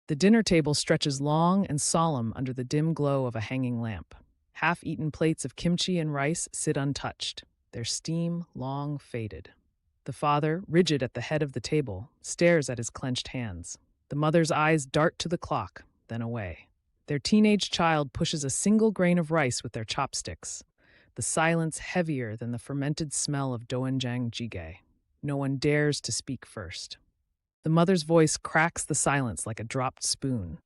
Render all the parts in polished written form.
The dinner table stretches long and solemn under the dim glow of a hanging lamp. Half-eaten plates of kimchi and rice sit untouched, their steam long faded. The father, rigid at the head of the table, stares at his clenched hands. The mother's eyes dart to the clock, then away. Their teenage child pushes a single grain of rice with their chopsticks, the silence heavier than the fermented smell of doenjang jjigae. No one dares to speak first. The mother's voice cracks the silence like a dropped spoon.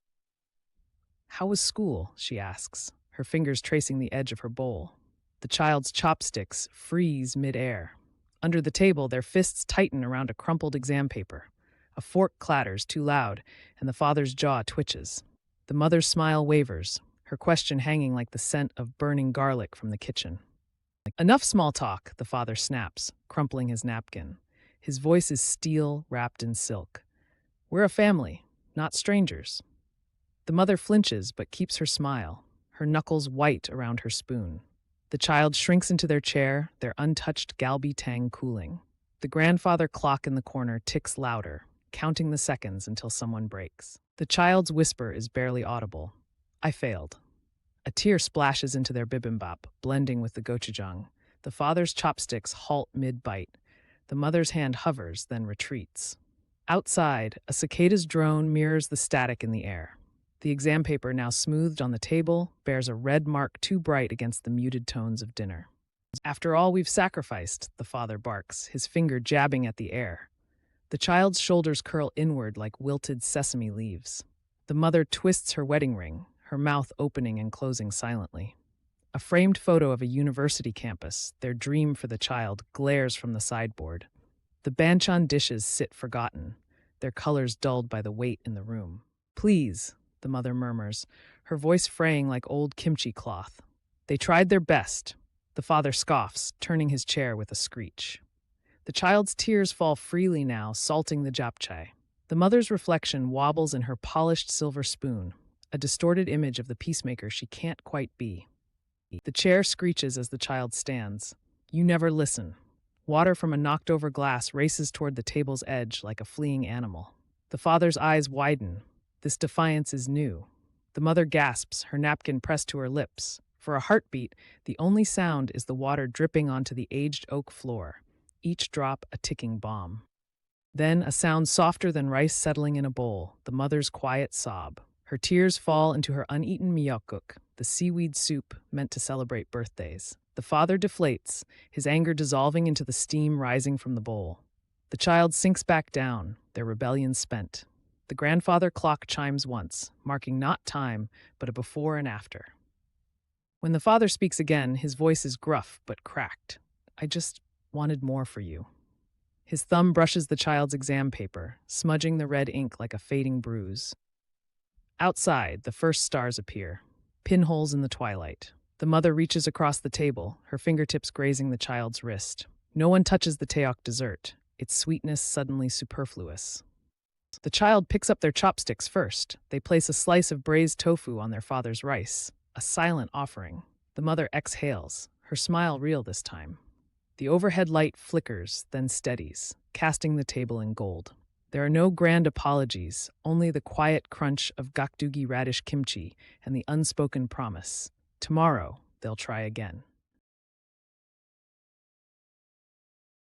"How was school?" she asks, her fingers tracing the edge of her bowl. The child's chopsticks freeze mid-air. Under the table, their fists tighten around a crumpled exam paper. A fork clatters too loud, and the father's jaw twitches. The mother's smile wavers, her question hanging like the scent of burning garlic from the kitchen. "Enough small talk," the father snaps, crumpling his napkin. His voice is steel wrapped in silk. "We're a family, not strangers." The mother flinches but keeps her smile, her knuckles white around her spoon. The child shrinks into their chair, their untouched galbi tang cooling. The grandfather clock in the corner ticks louder, counting the seconds until someone breaks. The child's whisper is barely audible. "I failed." A tear splashes into their bibimbap, blending with the gochujang. The father's chopsticks halt mid-bite. The mother's hand hovers, then retreats. Outside, a cicada's drone mirrors the static in the air. The exam paper, now smoothed on the table, bears a red mark too bright against the muted tones of dinner. "After all we've sacrificed," the father barks, his finger jabbing at the air. The child's shoulders curl inward like wilted sesame leaves. The mother twists her wedding ring, her mouth opening and closing silently. A framed photo of a university campus, their dream for the child, glares from the sideboard. The banchan dishes sit forgotten, their colors dulled by the weight in the room. "Please," the mother murmurs, her voice fraying like old kimchi cloth. "They tried their best." The father scoffs, turning his chair with a screech. The child's tears fall freely now, salting the japchae. The mother's reflection wobbles in her polished silver spoon, a distorted image of the peacemaker she can't quite be. The chair screeches as the child stands. "You never listen." Water from a knocked-over glass races toward the table's edge like a fleeing animal. The father's eyes widen. This defiance is new. The mother gasps, her napkin pressed to her lips. For a heartbeat, the only sound is the water dripping onto the aged oak floor, each drop a ticking bomb. Then a sound softer than rice settling in a bowl, the mother's quiet sob. Her tears fall into her uneaten miyokguk, the seaweed soup meant to celebrate birthdays. The father deflates, his anger dissolving into the steam rising from the bowl. The child sinks back down, their rebellion spent. The grandfather clock chimes once, marking not time, but a before and after. When the father speaks again, his voice is gruff but cracked. "I just wanted more for you." His thumb brushes the child's exam paper, smudging the red ink like a fading bruise. Outside, the first stars appear, pinholes in the twilight. The mother reaches across the table, her fingertips grazing the child's wrist. No one touches the teok dessert, its sweetness suddenly superfluous. The child picks up their chopsticks first. They place a slice of braised tofu on their father's rice, a silent offering. The mother exhales, her smile real this time. The overhead light flickers, then steadies, casting the table in gold. There are no grand apologies, only the quiet crunch of gakdugi radish kimchi and the unspoken promise. Tomorrow, they'll try again.